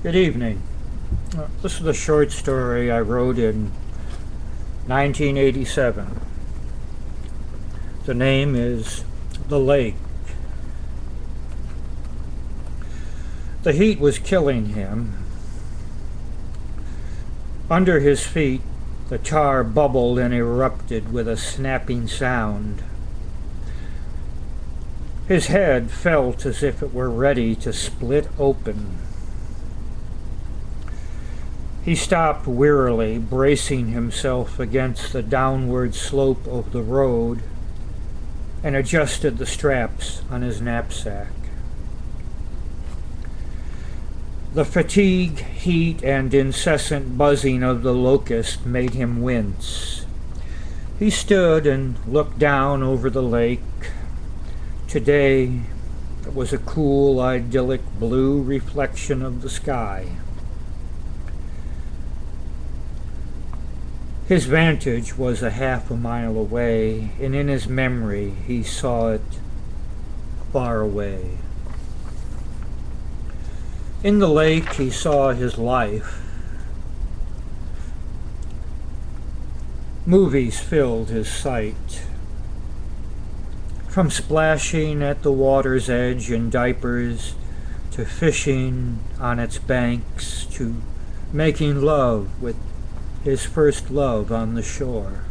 Good evening. This is a short story I wrote in 1987. The name is The Lake. The heat was killing him. Under his feet, the tar bubbled and erupted with a snapping sound. His head felt as if it were ready to split open. He stopped wearily, bracing himself against the downward slope of the road, and adjusted the straps on his knapsack. The fatigue, heat, and incessant buzzing of the locust made him wince. He stood and looked down over the lake. Today, it was a cool, idyllic blue reflection of the sky. His vantage was a half a mile away, and in his memory he saw it far away. In the lake he saw his life. Movies filled his sight. From splashing at the water's edge in diapers, to fishing on its banks, to making love with his first love on the shore.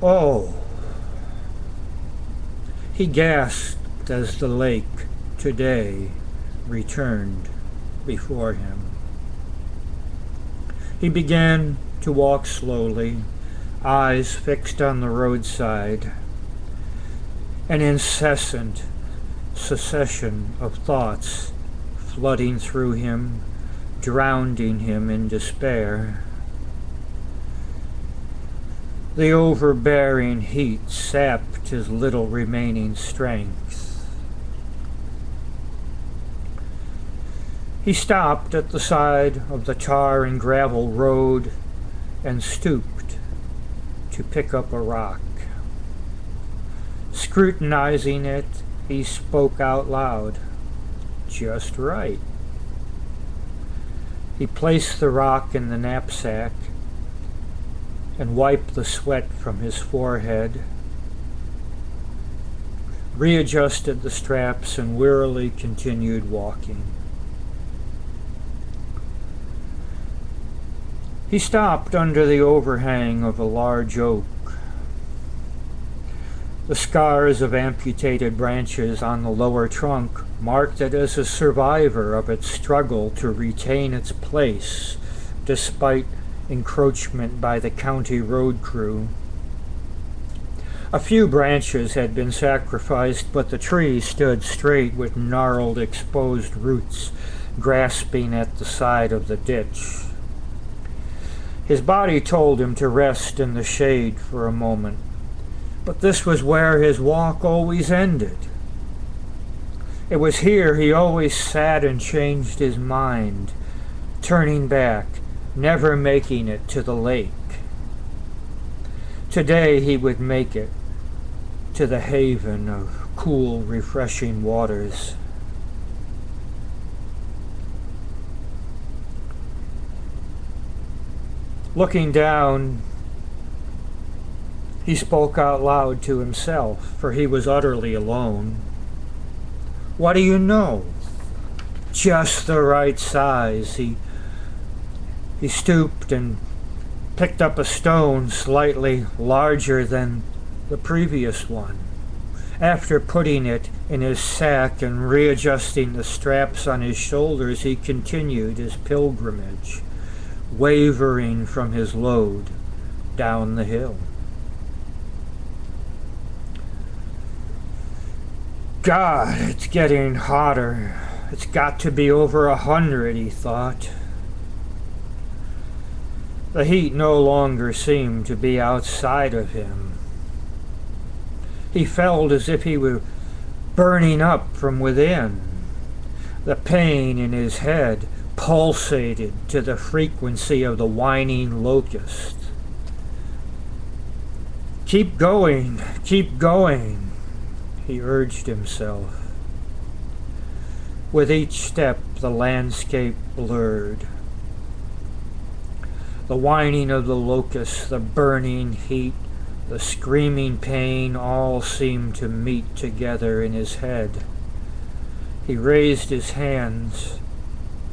Oh! He gasped as the lake today returned before him. He began to walk slowly, eyes fixed on the roadside. An incessant succession of thoughts flooding through him, drowning him in despair. The overbearing heat sapped his little remaining strength. He stopped at the side of the tar and gravel road and stooped to pick up a rock. Scrutinizing it, he spoke out loud. Just right. He placed the rock in the knapsack and wiped the sweat from his forehead, readjusted the straps, and wearily continued walking. He stopped under the overhang of a large oak. The scars of amputated branches on the lower trunk marked it as a survivor of its struggle to retain its place despite encroachment by the county road crew. A few branches had been sacrificed, but the tree stood straight with gnarled, exposed roots grasping at the side of the ditch. His body told him to rest in the shade for a moment. But this was where his walk always ended. It was here he always sat and changed his mind, turning back, never making it to the lake. Today he would make it to the haven of cool, refreshing waters. Looking down, he spoke out loud to himself, for he was utterly alone. What do you know? Just the right size. He stooped and picked up a stone slightly larger than the previous one. After putting it in his sack and readjusting the straps on his shoulders, he continued his pilgrimage, wavering from his load down the hill. God, it's getting hotter. It's got to be over 100, he thought. The heat no longer seemed to be outside of him. He felt as if he were burning up from within. The pain in his head pulsated to the frequency of the whining locust. Keep going, he urged himself. With each step the landscape blurred. The whining of the locusts, the burning heat, the screaming pain all seemed to meet together in his head. He raised his hands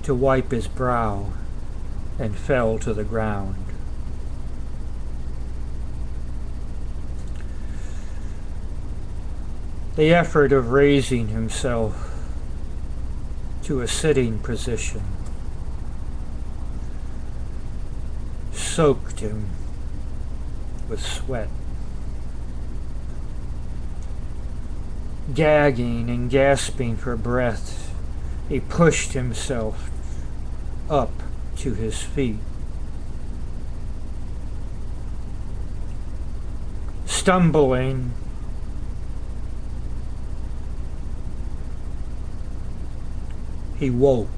to wipe his brow and fell to the ground. The effort of raising himself to a sitting position soaked him with sweat. Gagging and gasping for breath, he pushed himself up to his feet. Stumbling, he woke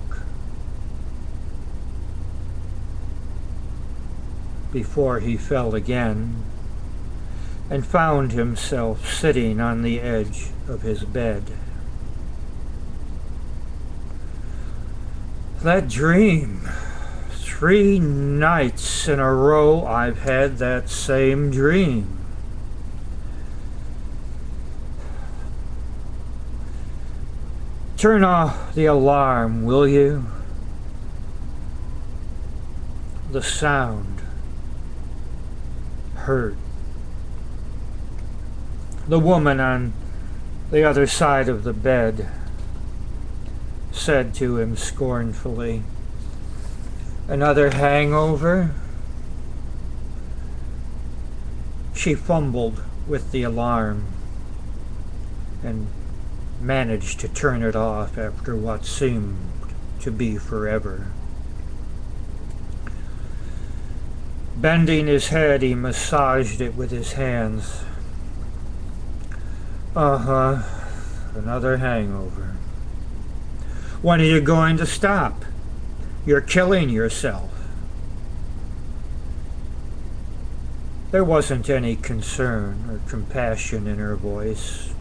before he fell again and found himself sitting on the edge of his bed. That dream. 3 nights in a row I've had that same dream. Turn off the alarm, will you? The sound hurt. The woman on the other side of the bed said to him scornfully, "Another hangover?" She fumbled with the alarm and managed to turn it off after what seemed to be forever. Bending his head, he massaged it with his hands. Another hangover. When are you going to stop? You're killing yourself. There wasn't any concern or compassion in her voice.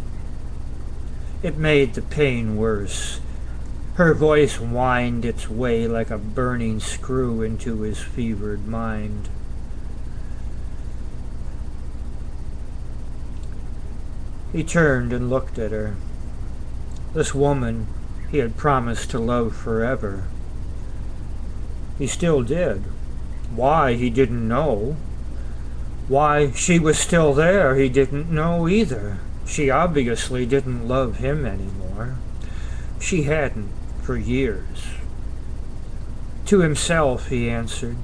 It made the pain worse. Her voice whined its way like a burning screw into his fevered mind. He turned and looked at her. This woman he had promised to love forever. He still did. Why, he didn't know. Why she was still there, he didn't know either. She obviously didn't love him anymore. She hadn't for years. To himself, he answered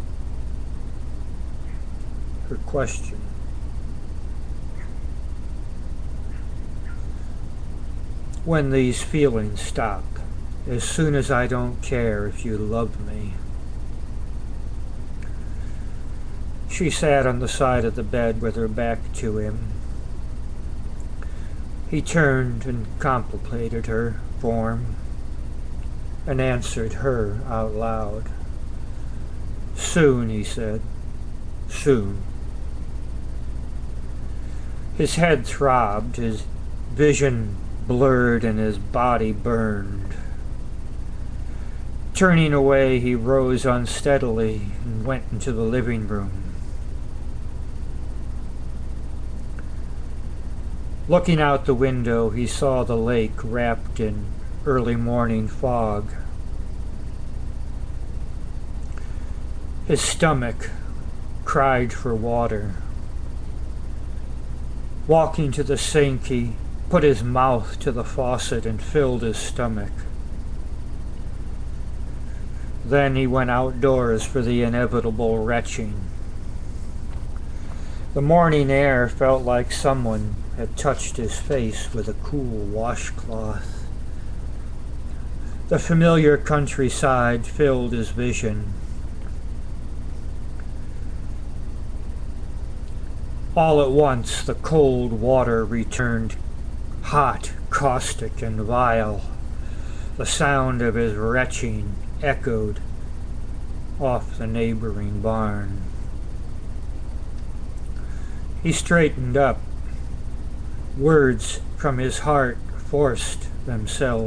her question. When these feelings stop, as soon as I don't care if you love me. She sat on the side of the bed with her back to him. He turned and contemplated her form and answered her out loud. Soon, he said. Soon. His head throbbed, his vision blurred, and his body burned. Turning away, he rose unsteadily and went into the living room. Looking out the window, he saw the lake wrapped in early morning fog. His stomach cried for water. Walking to the sink, he put his mouth to the faucet and filled his stomach. Then he went outdoors for the inevitable retching. The morning air felt like someone had touched his face with a cool washcloth. The familiar countryside filled his vision. All at once the cold water returned, hot, caustic, and vile. The sound of his retching echoed off the neighboring barn. He straightened up. Words from his heart forced themselves